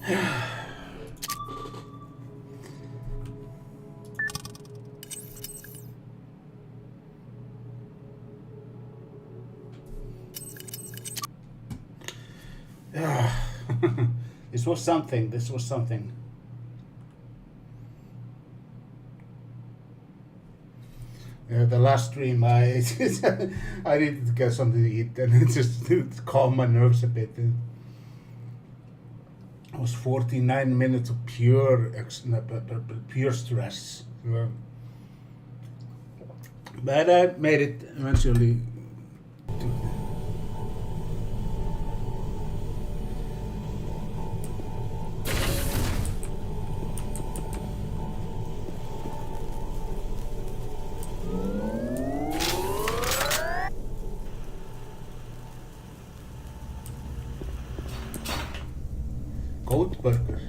This was something. This was something. The last stream, I I needed to get something to eat and it just to calm my nerves a bit. It was 49 minutes of pure stress. But I made it eventually. Goat burger.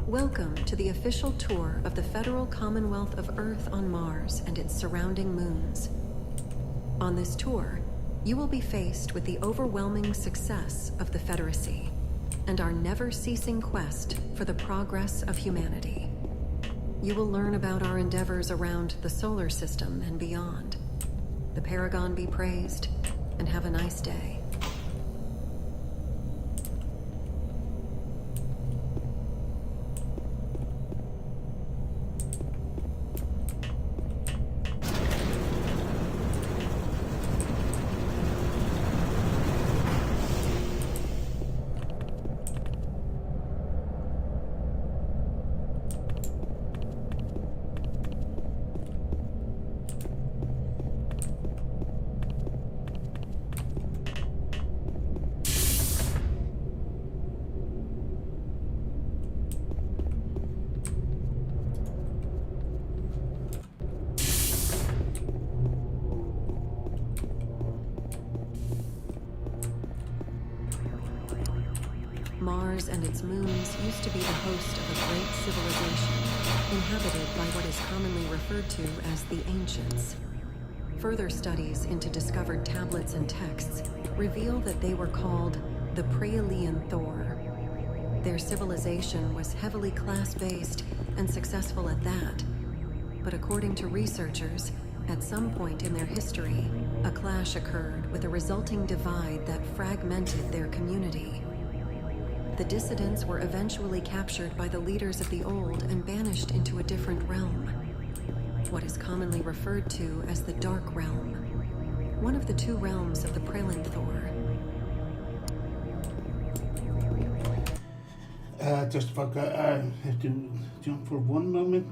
Welcome to the official tour of the Federal Commonwealth of Earth on Mars and its surrounding moons. On this tour, you will be faced with the overwhelming success of the Federacy and our never-ceasing quest for the progress of humanity. You will learn about our endeavors around the solar system and beyond. The Paragon be praised, and have a nice day. Mars and its moons used to be the host of a great civilization, inhabited by what is commonly referred to as the Ancients. Further studies into discovered tablets and texts reveal that they were called the Praeolian Thor. Their civilization was heavily class-based and successful at that. But according to researchers, at some point in their history, a clash occurred with a resulting divide that fragmented their community. The dissidents were eventually captured by the leaders of the Old and banished into a different realm, what is commonly referred to as the Dark Realm, one of the two realms of the Praeolian Thor. Just forgot, I have to jump for one moment.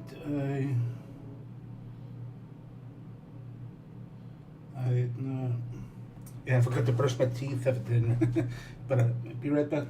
I forgot to brush my teeth after dinner, but I'll be right back.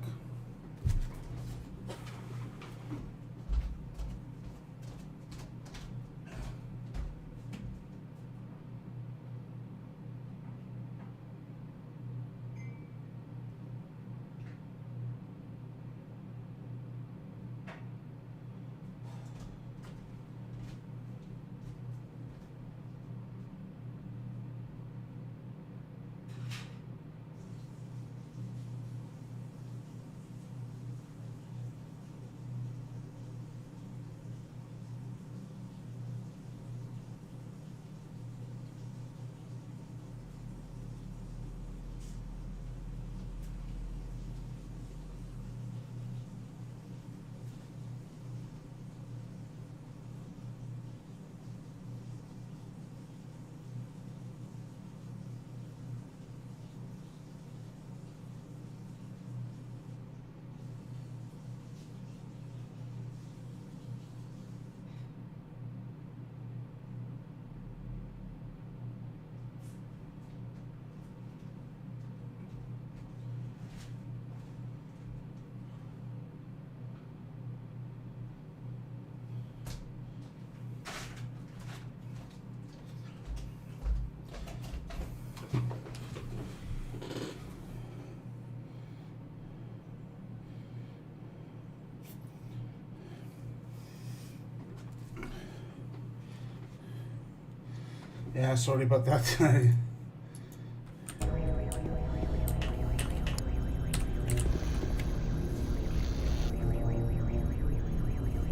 Yeah, sorry about that.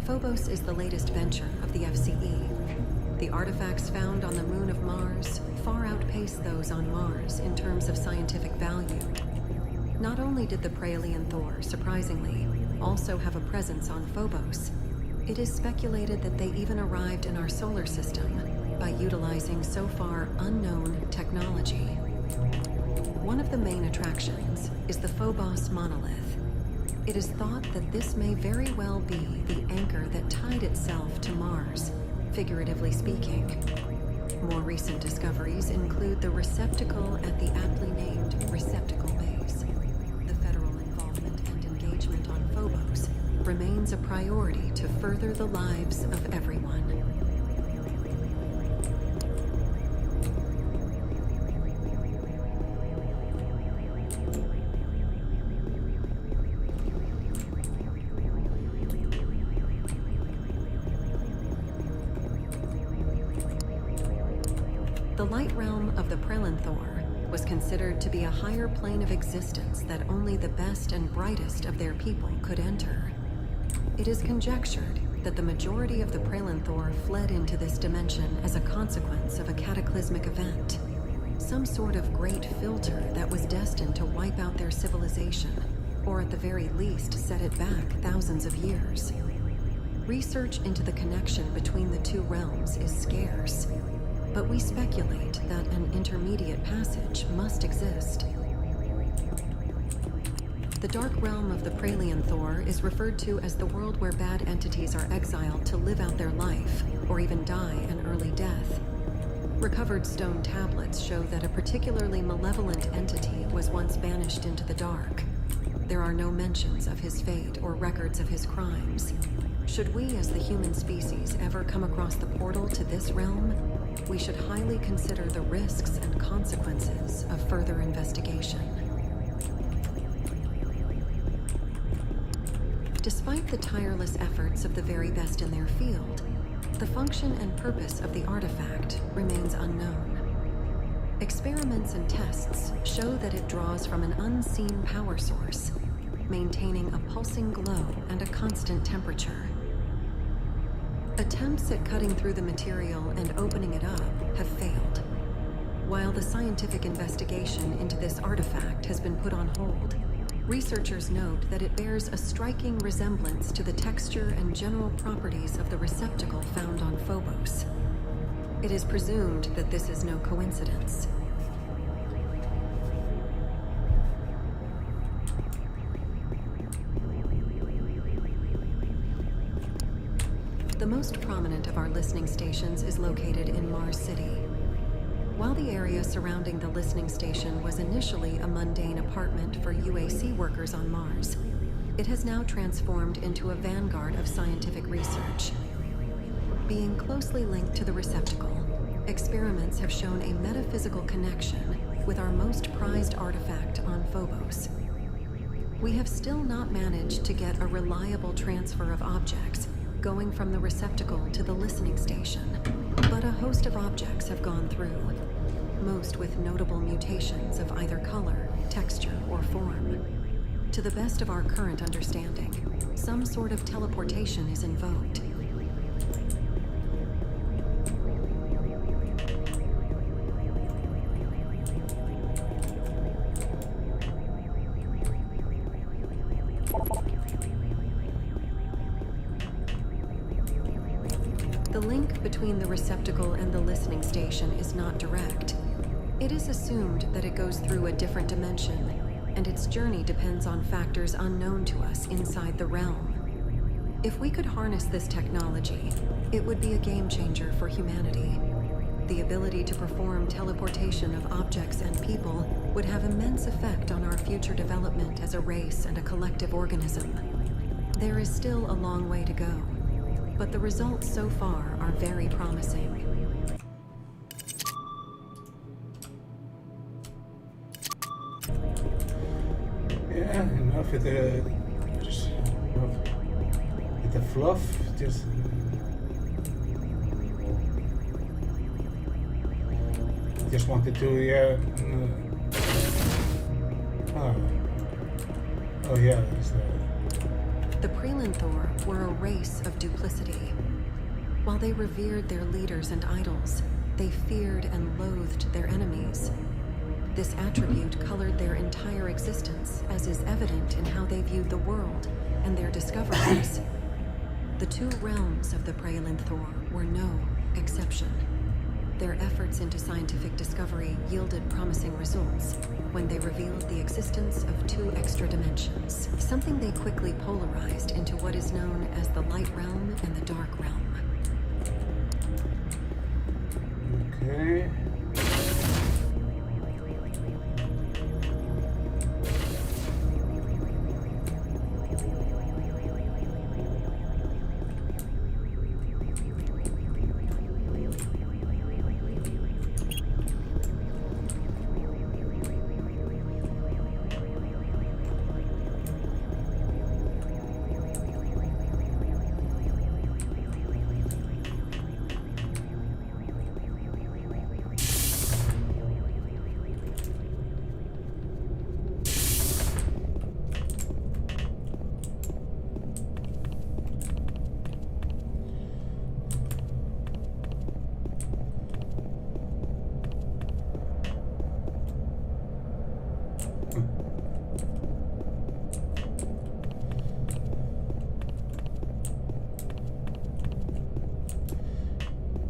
Phobos is the latest venture of the FCE. The artifacts found on the moon of Mars far outpace those on Mars in terms of scientific value. Not only did the Praelian Thor, surprisingly, also have a presence on Phobos, it is speculated that they even arrived in our solar system by utilizing so far unknown technology. One of the main attractions is the Phobos monolith. It is thought that this may very well be the anchor that tied itself to Mars, figuratively speaking. More recent discoveries include the receptacle at the aptly named Receptacle Base. The federal involvement and engagement on Phobos remains a priority to further the lives of everyone. The light realm of the Praelanthor was considered to be a higher plane of existence that only the best and brightest of their people could enter. It is conjectured that the majority of the Praelanthor fled into this dimension as a consequence of a cataclysmic event, some sort of great filter that was destined to wipe out their civilization, or at the very least set it back thousands of years. Research into the connection between the two realms is scarce, but we speculate that an intermediate passage must exist. The dark realm of the Praelian Thor is referred to as the world where bad entities are exiled to live out their life, or even die an early death. Recovered stone tablets show that a particularly malevolent entity was once banished into the dark. There are no mentions of his fate or records of his crimes. Should we as the human species ever come across the portal to this realm, we should highly consider the risks and consequences of further investigation. Despite the tireless efforts of the very best in their field, the function and purpose of the artifact remains unknown. Experiments and tests show that it draws from an unseen power source, maintaining a pulsing glow and a constant temperature. Attempts at cutting through the material and opening it up have failed. While the scientific investigation into this artifact has been put on hold, researchers note that it bears a striking resemblance to the texture and general properties of the receptacle found on Phobos. It is presumed that this is no coincidence. The most prominent of our listening stations is located in Mars City. While the area surrounding the listening station was initially a mundane apartment for UAC workers on Mars, it has now transformed into a vanguard of scientific research. Being closely linked to the receptacle, experiments have shown a metaphysical connection with our most prized artifact on Phobos. We have still not managed to get a reliable transfer of objects going from the receptacle to the listening station, but a host of objects have gone through, most with notable mutations of either color, texture, or form. To the best of our current understanding, some sort of teleportation is invoked. The link between the receptacle and the listening station is not direct. It is assumed that it goes through a different dimension, and its journey depends on factors unknown to us inside the realm. If we could harness this technology, it would be a game changer for humanity. The ability to perform teleportation of objects and people would have immense effect on our future development as a race and a collective organism. There is still a long way to go, but the results so far are very promising. Yeah, enough with the fluff. Just just wanted to, yeah. Oh yeah, that's that. The Prelinthor were a race of duplicity. While they revered their leaders and idols, they feared and loathed their enemies. This attribute colored their entire existence, as is evident in how they viewed the world and their discoveries. The two realms of the Prelinthor were no exception. Their efforts into scientific discovery yielded promising results when they revealed the existence of two extra dimensions, something they quickly polarized into what is known as the light realm and the dark realm. Okay.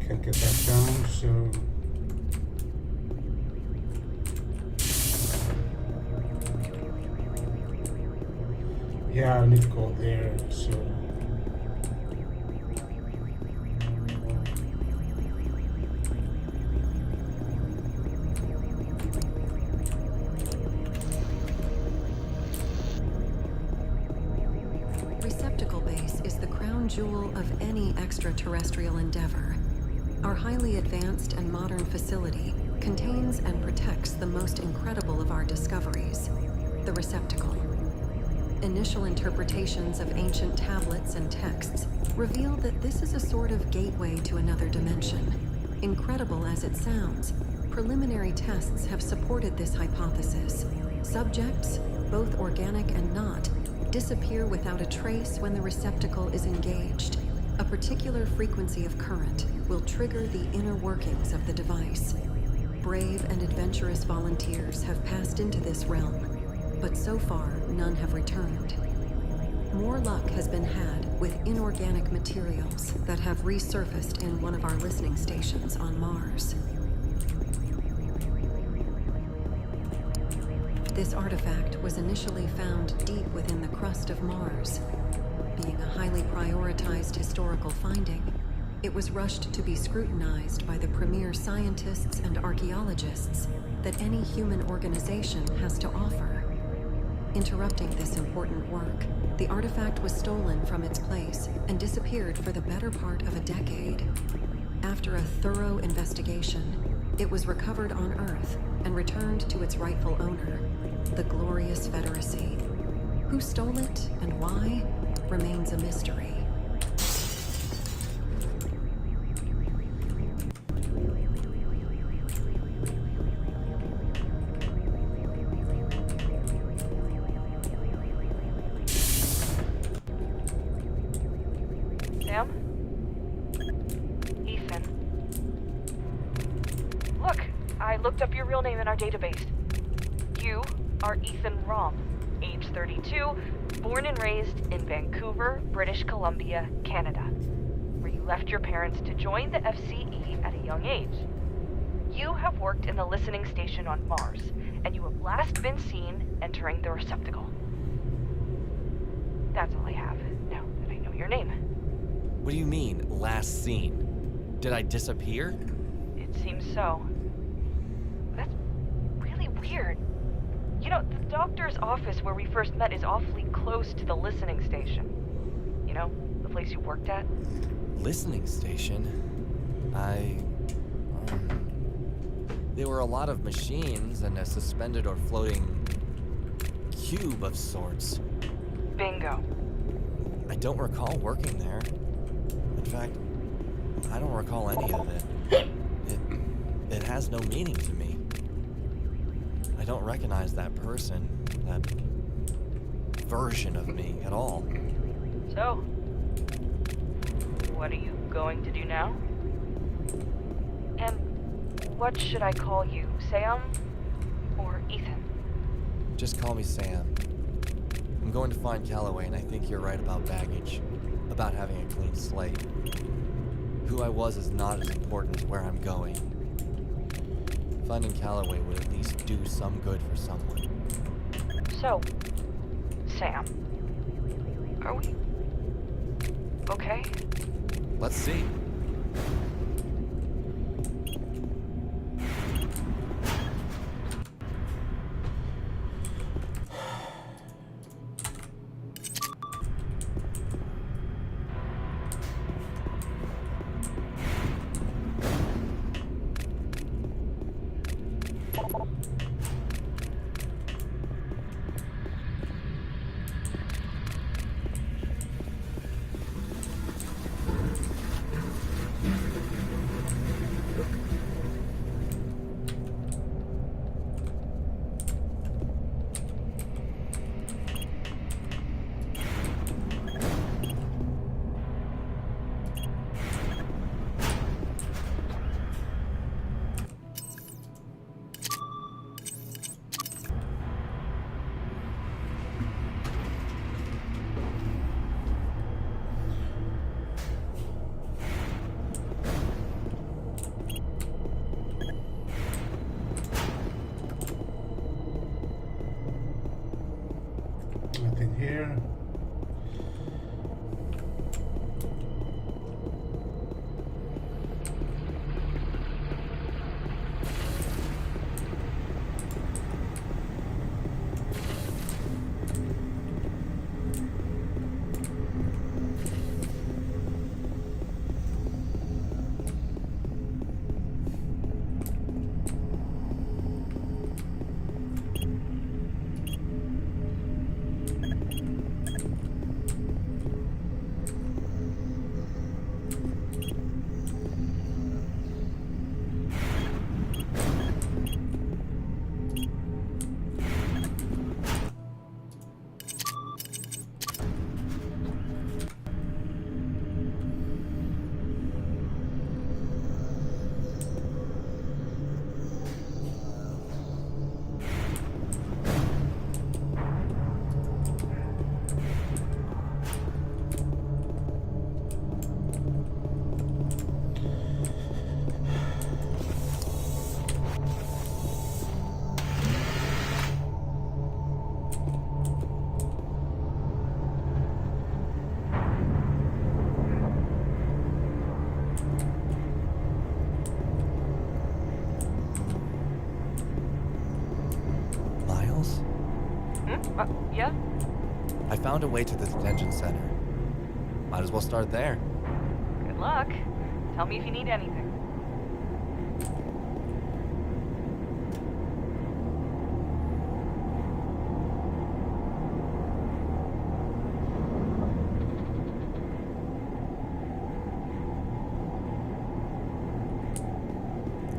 Can't get that down, so yeah, I need to go there, so Receptacle Base is the crown jewel of any extraterrestrial endeavor. Our highly advanced and modern facility contains and protects the most incredible of our discoveries, the receptacle. Initial interpretations of ancient tablets and texts reveal that this is a sort of gateway to another dimension. Incredible as it sounds, preliminary tests have supported this hypothesis. Subjects, both organic and not, disappear without a trace when the receptacle is engaged. A particular frequency of current will trigger the inner workings of the device. Brave and adventurous volunteers have passed into this realm, but so far none have returned. More luck has been had with inorganic materials that have resurfaced in one of our listening stations on Mars. This artifact was initially found deep within the crust of Mars. Being a highly prioritized historical finding, it was rushed to be scrutinized by the premier scientists and archaeologists that any human organization has to offer. Interrupting this important work, the artifact was stolen from its place and disappeared for the better part of a decade. After a thorough investigation, it was recovered on Earth and returned to its rightful owner, the Glorious Federacy. Who stole it and why remains a mystery. Sam? Ethan. Look, I looked up your real name in our database. You are Ethan Rom, age 32, born and raised in Vancouver, British Columbia, Canada, where you left your parents to join the FCE at a young age. You have worked in the listening station on Mars, and you have last been seen entering the receptacle. That's all I have, now that I know your name. What do you mean, last seen? Did I disappear? It seems so. That's really weird. You know, the doctor's office where we first met is awfully close to the listening station. You know, the place you worked at? Listening station? There were a lot of machines and a suspended or floating cube of sorts. Bingo. I don't recall working there. In fact, I don't recall any of it. it has no meaning to me. I don't recognize that person, that version of me at all. So, what are you going to do now? And what should I call you, Sam or Ethan? Just call me Sam. I'm going to find Calloway, and I think you're right about baggage, about having a clean slate. Who I was is not as important as where I'm going. Finding Calloway would at least do some good for someone. So, Sam, are we okay? Let's see. Nothing here. Yeah? I found a way to the detention center. Might as well start there. Good luck. Tell me if you need anything.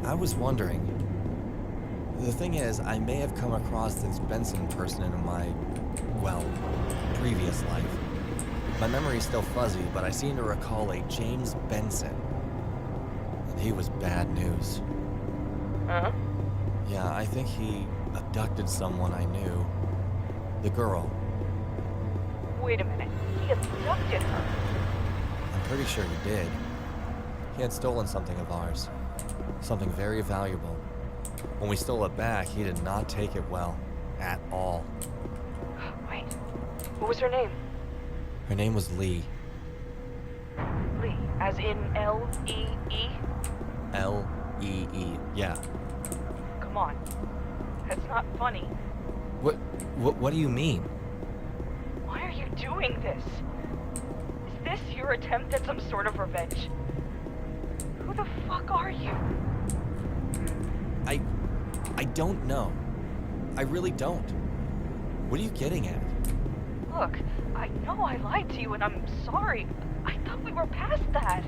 I was wondering. The thing is, I may have come across this Benson person in my, well, previous life. My memory's still fuzzy, but I seem to recall a James Benson. And he was bad news. Uh-huh. Yeah, I think he abducted someone I knew. The girl. Wait a minute. He abducted her. I'm pretty sure he did. He had stolen something of ours. Something very valuable. When we stole it back, he did not take it well. At all. Wait. What was her name? Her name was Lee. Lee. As in L-E-E? L-E-E. Yeah. Come on. That's not funny. What do you mean? Why are you doing this? Is this your attempt at some sort of revenge? Who the fuck are you? I don't know. I really don't. What are you getting at? Look, I know I lied to you and I'm sorry. I thought we were past that.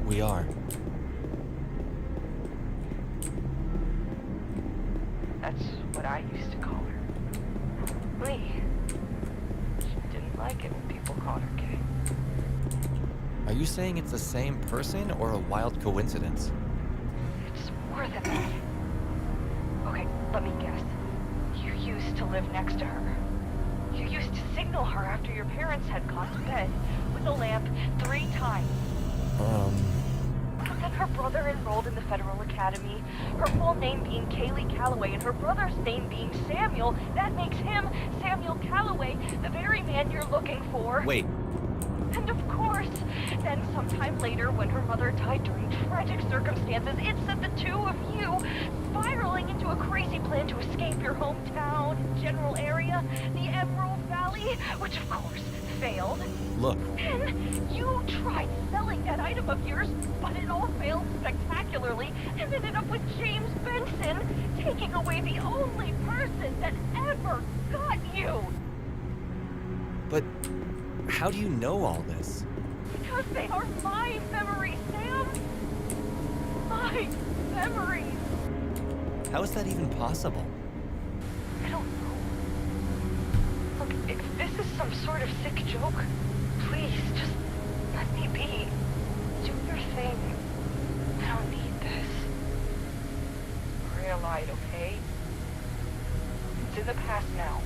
We are. That's what I used to call her. Lee. She didn't like it when people called her gay. Are you saying it's the same person or a wild coincidence? It's more than that. Okay, let me guess. You used to live next to her. You used to signal her after your parents had gone to bed with a lamp 3 times. But then her brother enrolled in the Federal Academy, her full name being Kaylee Calloway and her brother's name being Samuel. That makes him Samuel Calloway, the very man you're looking for. Wait, And of course, then sometime later when her mother died during tragic circumstances, it set the two of you spiraling into a crazy plan to escape your hometown, general area, the Emerald Valley, which of course failed. look, Then you tried selling that item of yours, but it all failed spectacularly and ended up with James Benson taking away the only person that ever got you. but how do you know all this? Because they are my memories, Sam. My memories. How is that even possible? I don't know. Look, if this is some sort of sick joke, please just let me be. Do your thing. I don't need this. Realize, okay? It's in the past now.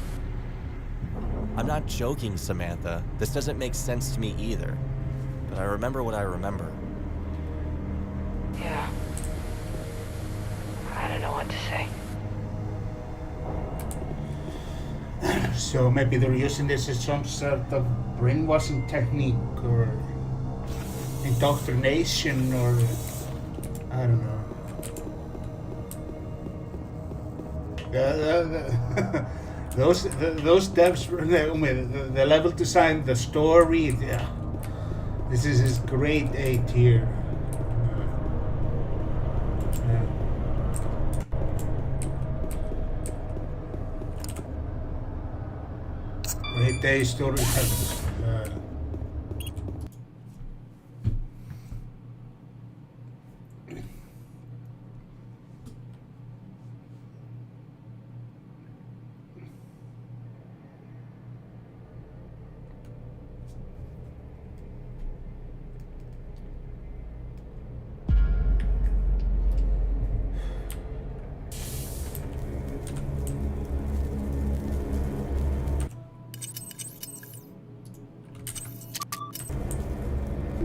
I'm not joking, Samantha. This doesn't make sense to me either. But I remember what I remember. Yeah. I don't know what to say. So maybe they're using this as some sort of brainwashing technique or indoctrination or I don't know. Those devs, the level design, the story, this is grade A tier. Grade A storytelling.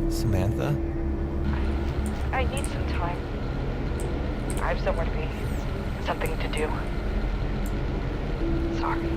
Samantha? I need some time. I have somewhere to be. Something to do. Sorry.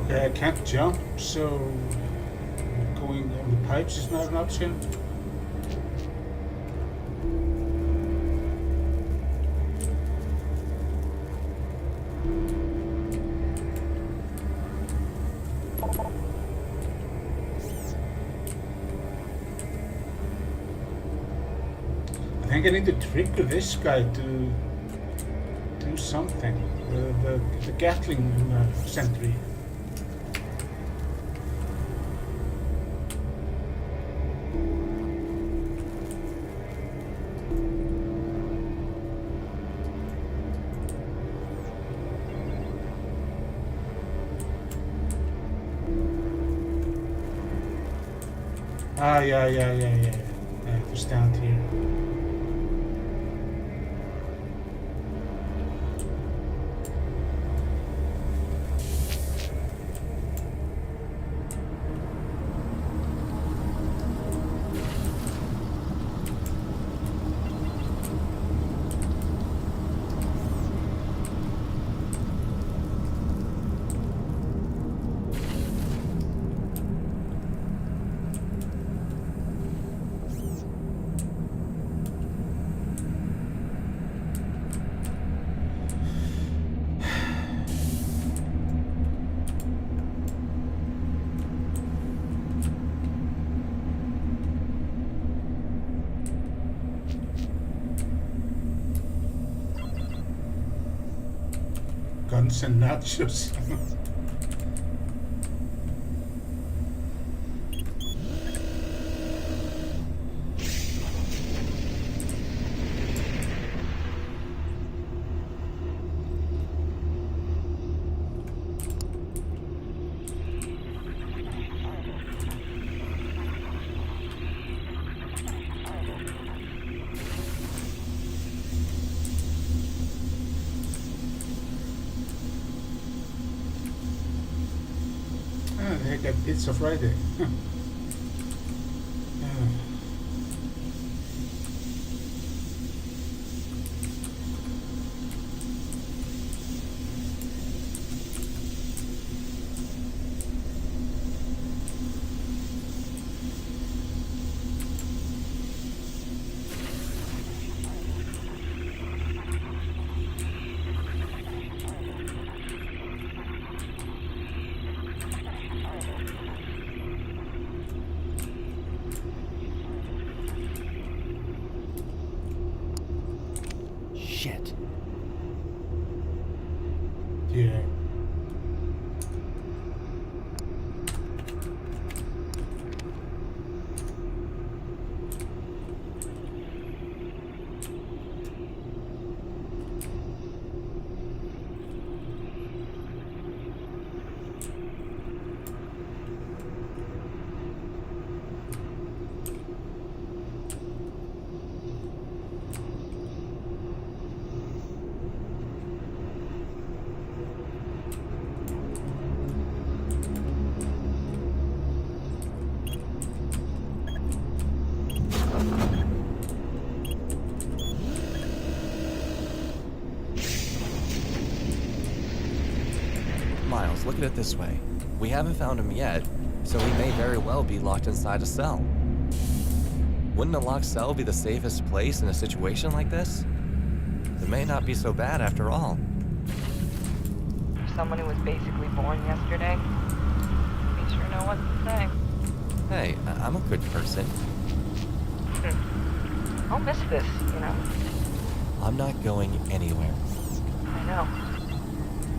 Okay, I can't jump, so going on the pipes is not an option. I think I need to trigger this guy to do something. The Gatling sentry. Yeah. I understand here. guns and nachos. Heck, it's a Friday. Shit. Yeah. Miles, look at it this way. We haven't found him yet, so he may very well be locked inside a cell. Wouldn't a locked cell be the safest place in a situation like this? It may not be so bad after all. For someone who was basically born yesterday, we sure know what to say. Hey, I'm a good person. I'll miss this, you know. I'm not going anywhere. I know.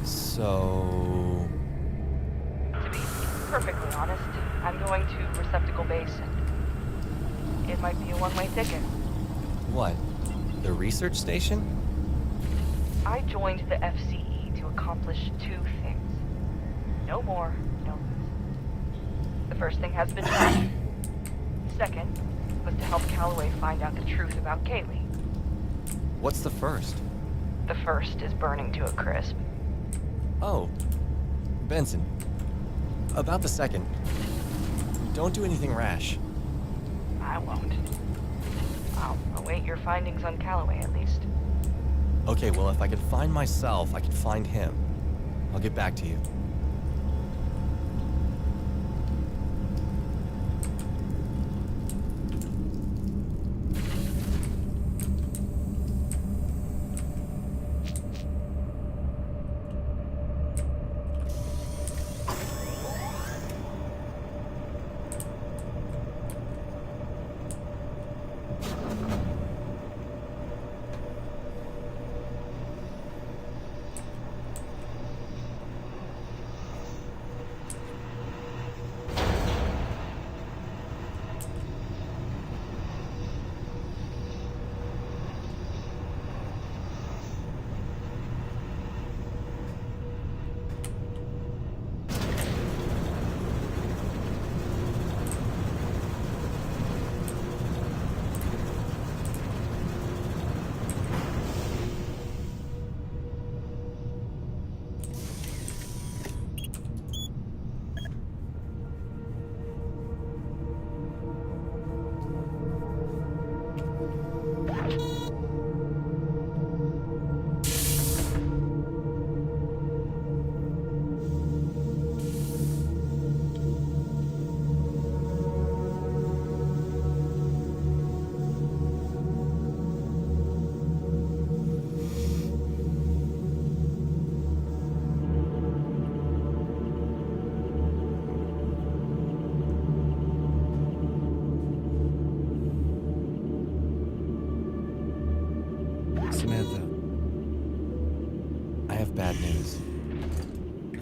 So... To be perfectly honest, I'm going to Receptacle Base, and it might be a one-way ticket. What? The research station? I joined the FCE to accomplish two things. No more, no less. The first thing has been done. Second was to help Calloway find out the truth about Kaylee. What's the first? The first is burning to a crisp. Oh, Benson. About the second. Don't do anything rash. I won't. I'll await your findings on Calloway, at least. Okay, well, if I can find myself, I can find him. I'll get back to you.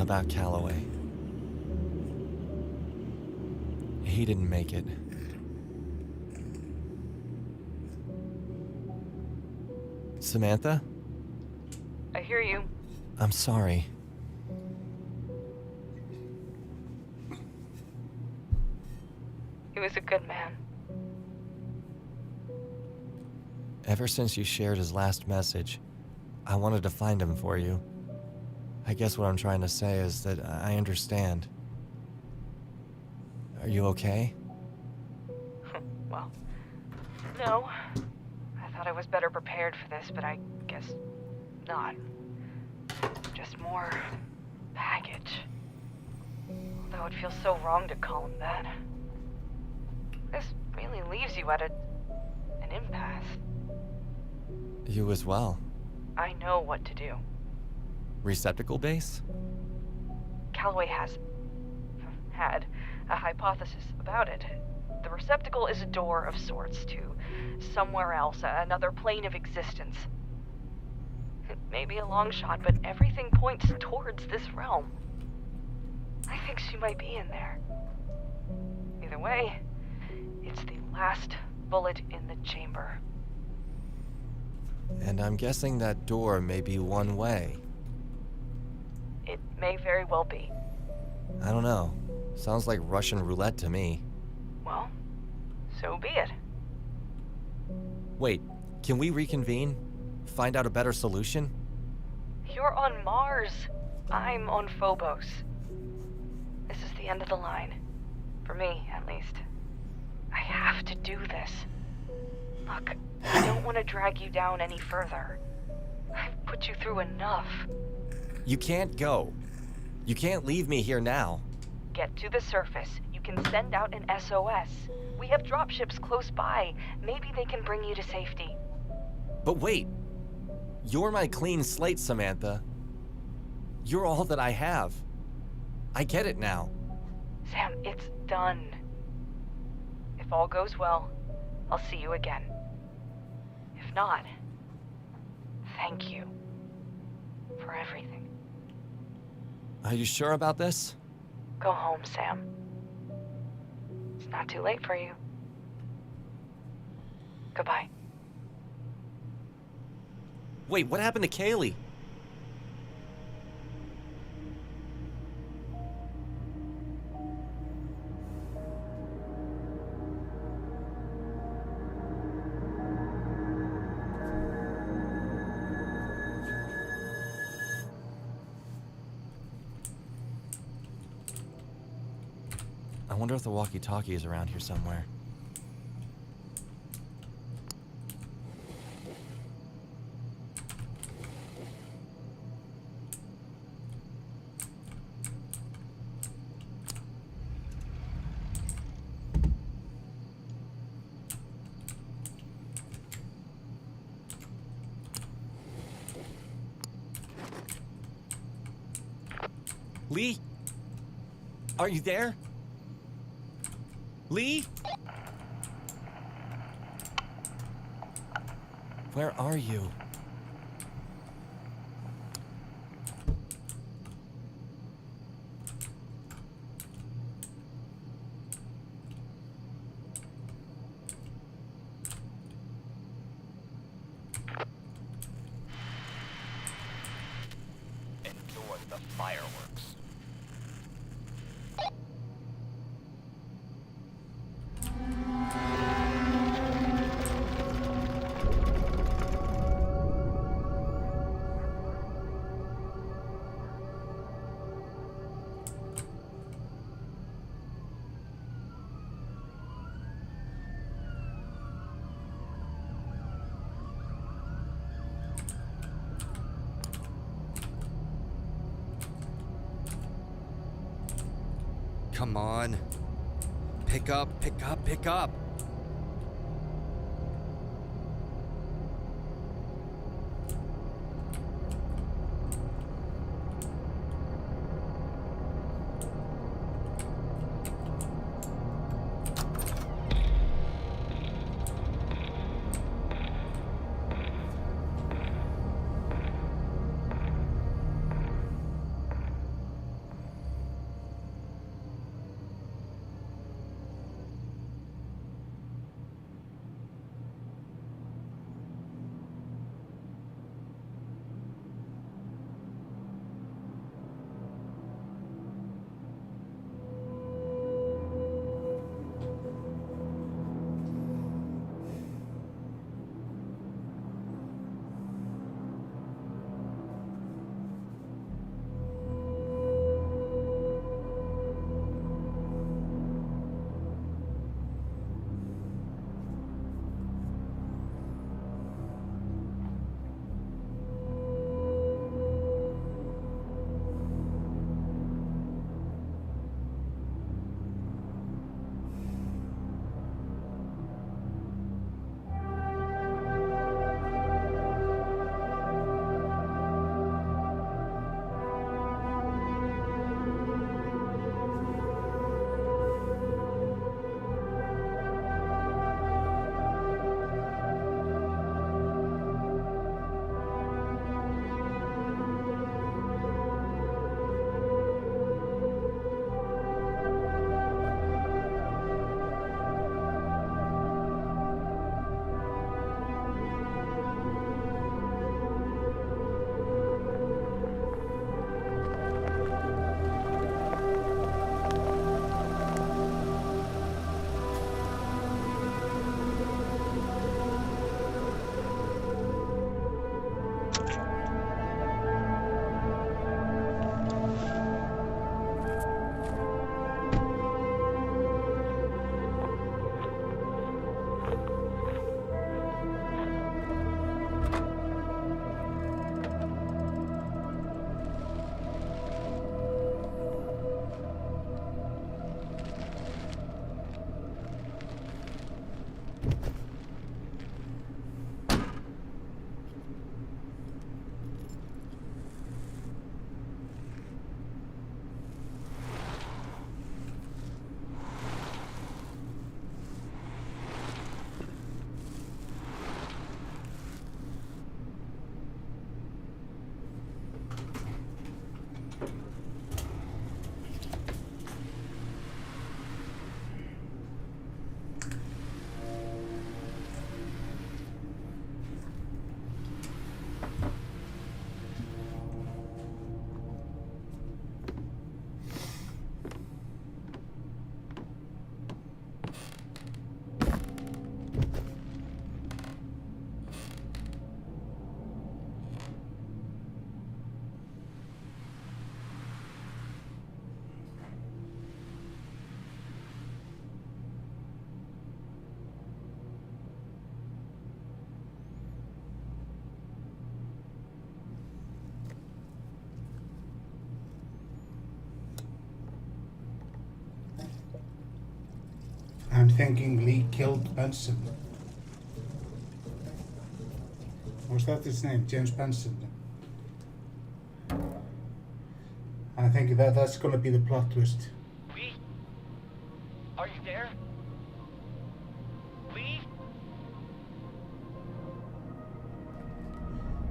about Calloway. He didn't make it. Samantha? I hear you. I'm sorry. He was a good man. Ever since you shared his last message, I wanted to find him for you. I guess what I'm trying to say is that I understand. Are you okay? Well, no. I thought I was better prepared for this, but I guess not. Just more baggage. Although it feels so wrong to call him that. This really leaves you at an impasse. You as well. I know what to do. Receptacle base? Calloway had a hypothesis about it. The receptacle is a door of sorts to somewhere else, another plane of existence. It may be a long shot, but everything points towards this realm. I think she might be in there. Either way, it's the last bullet in the chamber. And I'm guessing that door may be one way. It may very well be. I don't know. Sounds like Russian roulette to me. Well, so be it. Wait, can we reconvene? Find out a better solution? You're on Mars. I'm on Phobos. This is the end of the line. For me, at least. I have to do this. Look, I don't want to drag you down any further. I've put you through enough. You can't go. You can't leave me here now. Get to the surface. You can send out an SOS. We have dropships close by. Maybe they can bring you to safety. But wait. You're my clean slate, Samantha. You're all that I have. I get it now. Sam, it's done. If all goes well, I'll see you again. If not, thank you for everything. Are you sure about this? Go home, Sam. It's not too late for you. Goodbye. Wait, what happened to Kaylee? I wonder if the walkie-talkie is around here somewhere. Lee? Are you there? Lee? Where are you? Enjoy the fireworks. Come on. Pick up, pick up, pick up. I'm thinking Lee killed Benson. Was that his name? James Benson? I think that's gonna be the plot twist. Lee? Are you there? Lee?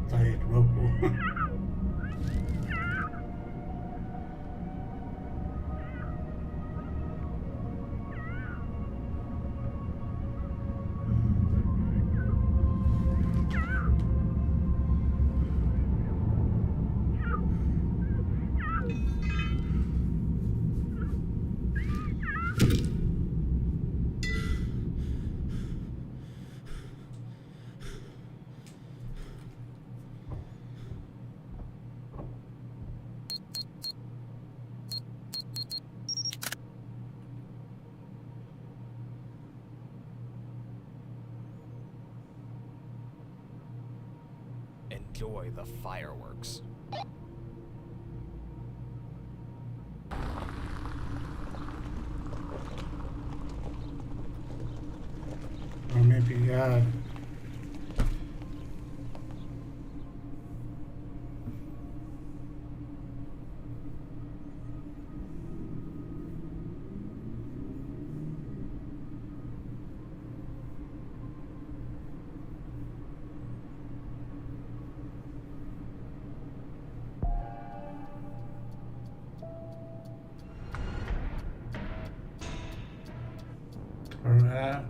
Diet Robo. Enjoy the fireworks. Or maybe, or, no.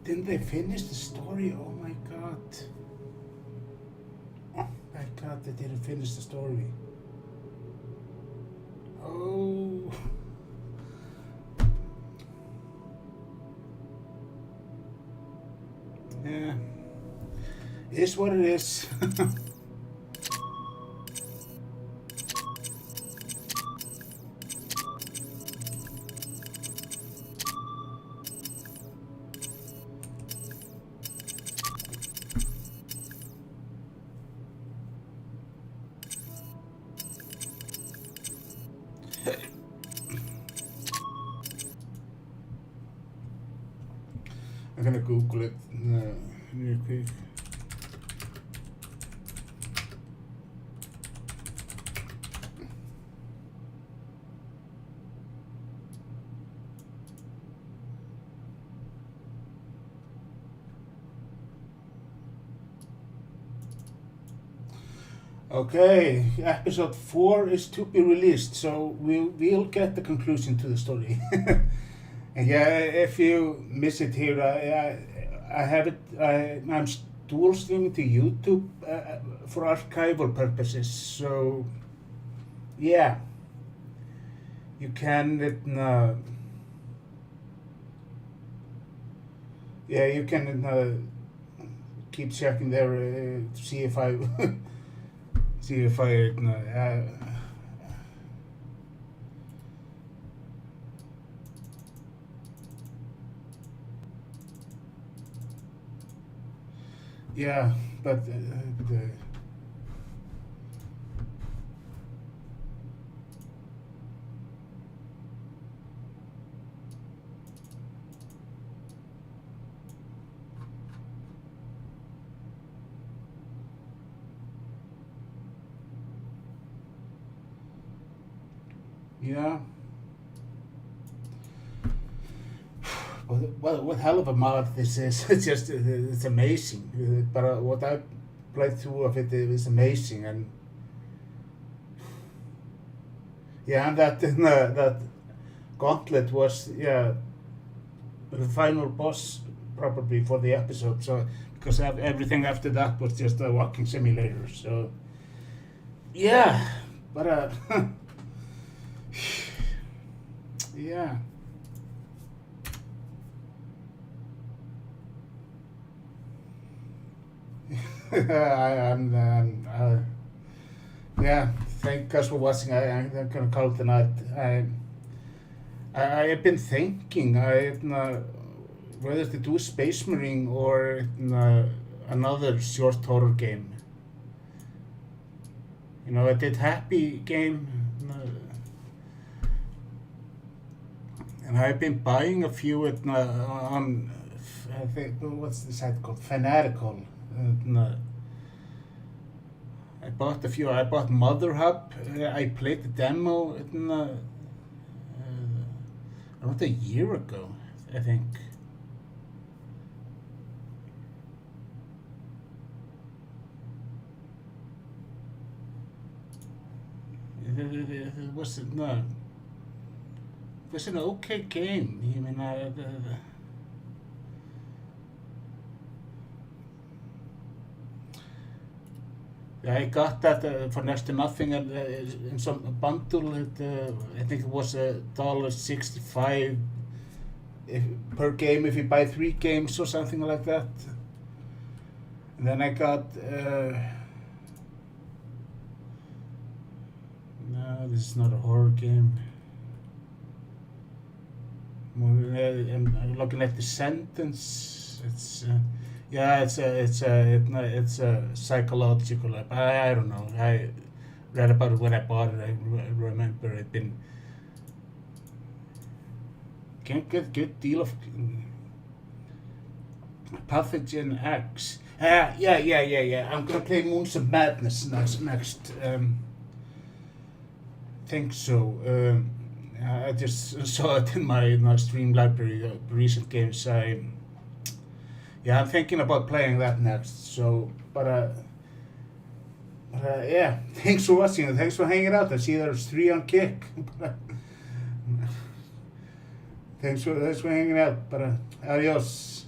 Didn't they finish the story? Oh my god. Oh my god, they didn't finish the story. Oh. Yeah. Is what it is. I'm gonna Google it real quick. Okay, episode 4 is to be released, so we'll get the conclusion to the story. And yeah, if you miss it here, I have it. I'm dual streaming to YouTube for archival purposes. So yeah, you can. Yeah, you can keep checking there to see if I see if I. yeah, but yeah. What hell of a mod this is. It's just, it's amazing. But what I played through of it is amazing. And yeah, and that gauntlet was, yeah, the final boss probably for the episode. So, because everything after that was just a walking simulator. So, yeah, but yeah. Yeah, thank you guys for watching. I'm gonna call it a night. I have been thinking whether to do Space Marine or another short horror game. You know, I did Happy game, and I've been buying a few on, I think, what's the site called? Fanatical. I bought a few. I bought Mother Hub. I played the demo around a year ago, I think. It was no. It was an okay game. I mean, I got that for next to nothing in some bundle. I think it was $1.65 per game if you buy 3 games or something like that. And then I got no, this is not a horror game. I'm looking at the sentence. It's yeah, it's a psychological. I don't know. I read about it when I bought it. I remember it been can't get a good deal of Pathogen X. Yeah. I'm gonna play Moons of Madness next. Think so. I just saw it in my Steam library, recent games. I'm thinking about playing that next. So, but yeah, thanks for watching and thanks for hanging out. I see there's 3 on Kick. thanks for hanging out. But adios.